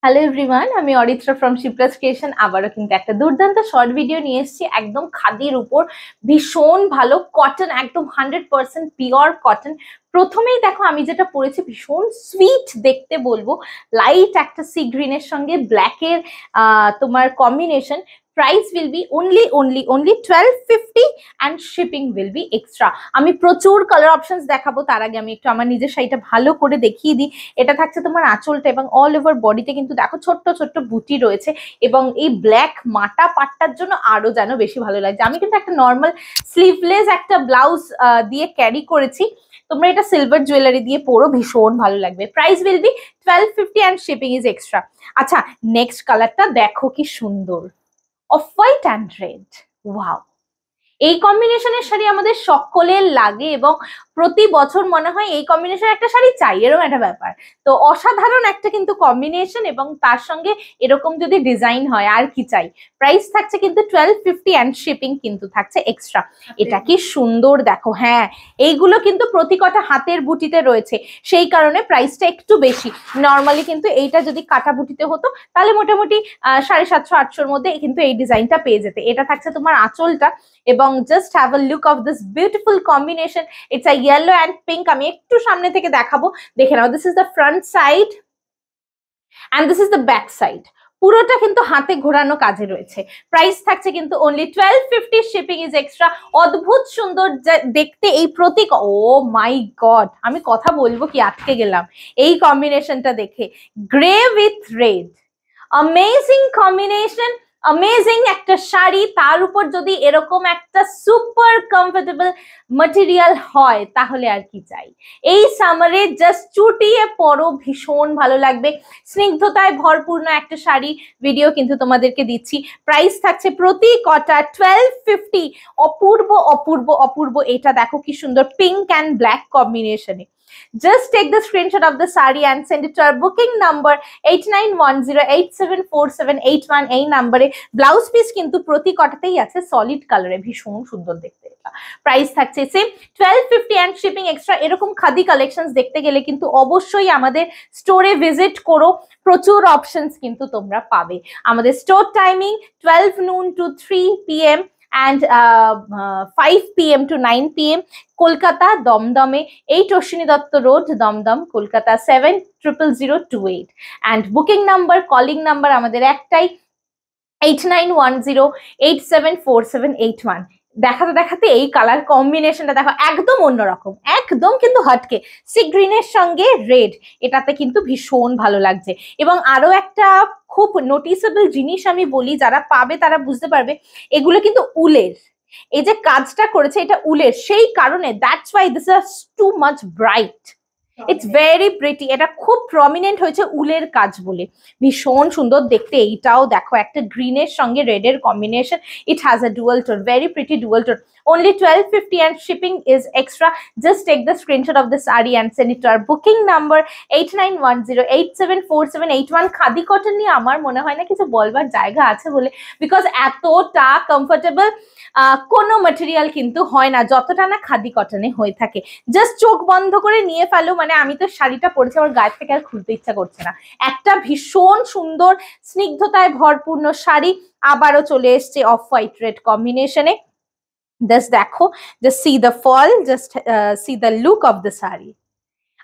Hello everyone, আমি Aritra from Shipra's creation আবারও কিন্তু একটা দুর্দান্ত শর্ট ভিডিও নিয়ে এসেছি একদম খাদির উপর। ভীষণ ভালো কটন, একদম 100% পিওর কটন। প্রথমেই দেখো আমি যেটা পরেছি ভীষণ সুইট দেখতে বলবো, লাইট একটা সি গ্রিনের সঙ্গে ব্ল্যাকের তোমার combination. Price will be only 1250 and shipping will be extra। আমি প্রচুর কালার অপশনস দেখাবো, তার আগে আমি একটু আমার নিজের শাড়িটা ভালো করে দেখিয়ে দিই। এটা থাকছে তোমার আঁচলটা এবং অল ওভার বডিতে কিন্তু দেখো ছোট্ট ছোট্ট বুটি রয়েছে এবং এই ব্ল্যাক মাটা পাটটার জন্য আরো যেন বেশি ভালো লাগছে। আমি কিন্তু একটা নর্মাল স্লিভলেস একটা ব্লাউজ দিয়ে ক্যারি করেছি, তোমরা এটা সিলভার জুয়েলারি দিয়ে পরো, ভীষণ ভালো লাগবে। Price will be 1250 and shipping is extra। আচ্ছা, নেক্সট কালারটা দেখো কি সুন্দর, off white and red. Wow, এই কম্বিনেশনের শাড়ি আমাদের সকলের লাগে এবং প্রতি বছর মনে হয় এই কম্বিনেশন একটা শাড়ি চাই, এরকম একটা ব্যাপার। তো অসাধারণ একটা কিন্তু কম্বিনেশন এবং তার সঙ্গে এরকম যদি ডিজাইন হয় আর কি চাই। প্রাইস থাকছে কিন্তু 1250 and shipping কিন্তু থাকছে এক্সট্রা। এটা কি সুন্দর দেখো, হ্যাঁ এইগুলো কিন্তু প্রতি কটা হাতের বুটিতে রয়েছে, সেই কারণে প্রাইসটা একটু বেশি। নর্মালি কিন্তু এইটা যদি কাটা বুটিতে হতো তাহলে মোটামুটি 750-800-র মধ্যে কিন্তু এই ডিজাইনটা পেয়ে যেতে। এটা থাকছে তোমার আঁচলটা এবং just have a look of this beautiful combination. It's a yellow and pink. আমি একটু সামনে থেকে দেখাবো, দেখে নাও। This is the front side and this is the back side. পুরোটা কিন্তু হাতে ঘোরানো কাজে রয়েছে। প্রাইস থাকছে কিন্তু only 1250, শিপিং ইজ এক্সট্রা। অদ্ভুত সুন্দর দেখতে এই প্রতীক। ও মাই গড, আমি কথা বলবো কি আটকে গেলাম এই কম্বিনেশনটা দেখে। Grey with red, amazing combination, amazing একটা শাড়ি, তার উপর যদি এরকম একটা সুপার কমফোর্টেবল ম্যাটেরিয়াল হয় তাহলে আর কি চাই। এই সামারে জাস্ট চুটিয়ে পরো, ভীষণ ভালো লাগবে। স্নিগ্ধতায় ভরপূর্ণ একটা শাড়ি ভিডিও কিন্তু তোমাদেরকে দিচ্ছি। প্রাইস থাকছে প্রতি কটা 1250। অপূর্ব অপূর্ব অপূর্ব। এটা দেখো কি সুন্দর পিঙ্ক অ্যান্ড ব্ল্যাক কম্বিনেশনে। Just take the screenshot of the sari and send it to our booking number 8910874781। এই নাম্বারে ব্লাউজ পিস কিন্তু প্রতি কটাতেই আছে সলিড কালারে, ভীষণ সুন্দর দেখতে। এটা প্রাইস থাকছে সেম 1250 and shipping extra। এরকম খাদি কালেকশনস দেখতে গেলে কিন্তু অবশ্যই আমাদের স্টোরে ভিজিট করো, প্রচুর অপশনস কিন্তু তোমরা পাবে। আমাদের store timing 12 noon to 3 PM and 5 PM to 9 PM। Kolkata দমদমে 8 Ashwini Dutta road, Dum Dum, Kolkata 700028। And booking number, calling number আমাদের একটাই 8910874781। দেখাতে দেখাতে এই কালার কম্বিনেশনটা দেখো, একদম অন্যরকম, একদম কিন্তু হটকে। সি গ্রিনের সঙ্গে রেড, এটাতে কিন্তু ভীষণ ভালো লাগছে। এবং আরো একটা খুব নোটিসেবল জিনিস আমি বলি, যারা পাবে তারা বুঝতে পারবে, এগুলো কিন্তু উলের। এই যে কাজটা করেছে এটা উলের, সেই কারণে that's why this is too much bright. It's very pretty. এটা খুব প্রমিনেন্ট হয়েছে উলের কাজ বলে, ভীষণ সুন্দর দেখতে। এইটাও দেখো একটা গ্রিনের সঙ্গে রেডের combination. It has a dual tone, very pretty dual tone. Only 1250 and shipping is extra. Just take the screenshot of the sari and send it to our booking number 8910874781। Khadi cotton নিয়ে আমার মনে হয় না কিছু বলবার জায়গা আছে বলে, বিকজ এতটা কমফোর্টেবল কোনো ম্যাটেরিয়াল কিন্তু হয় না যতটা না খাদি কটনে হয়ে থাকে। জাস্ট চোখ বন্ধ করে নিয়ে ফেলো, মানে আমি তো শাড়িটা পরেছি আমার গায়ের থেকে আর খুলতে ইচ্ছা করছে না। একটা ভীষণ সুন্দর স্নিগ্ধতায় ভরপূর্ণ শাড়ি আবারও চলে এসছে অফ হোয়াইট রেড কম্বিনেশনে। জাস্ট দেখো, just see the fall, just see the look of the sari.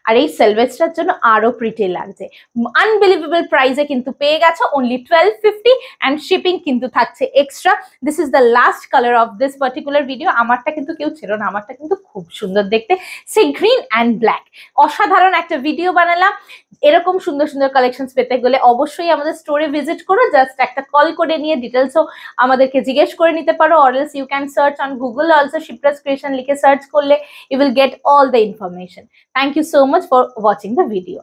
আর এই সেলভেজটার জন্য আরো প্রিটি লাগছে। আনবিলিভেবল প্রাইসে কিন্তু পেয়ে গেছো only 1250 and শিপিং কিন্তু থাকছে extra. This is the last colour of this particular video. আমারটা কিন্তু কেউ ছিল না, আমারটা কিন্তু খুব সুন্দর দেখতে, সি গ্রিন অ্যান্ড ব্ল্যাক। অসাধারণ একটা ভিডিও বানালাম। এরকম সুন্দর সুন্দর কালেকশনস পেতে গেলে অবশ্যই আমাদের স্টোরে ভিজিট করো। জাস্ট একটা কল করে নিয়ে ডিটেলসও আমাদেরকে জিজ্ঞেস করে নিতে পারো, or else you can search on Google also, Shipra's creation লিখে সার্চ করলে you will get all the information. Thank you so much for watching the video.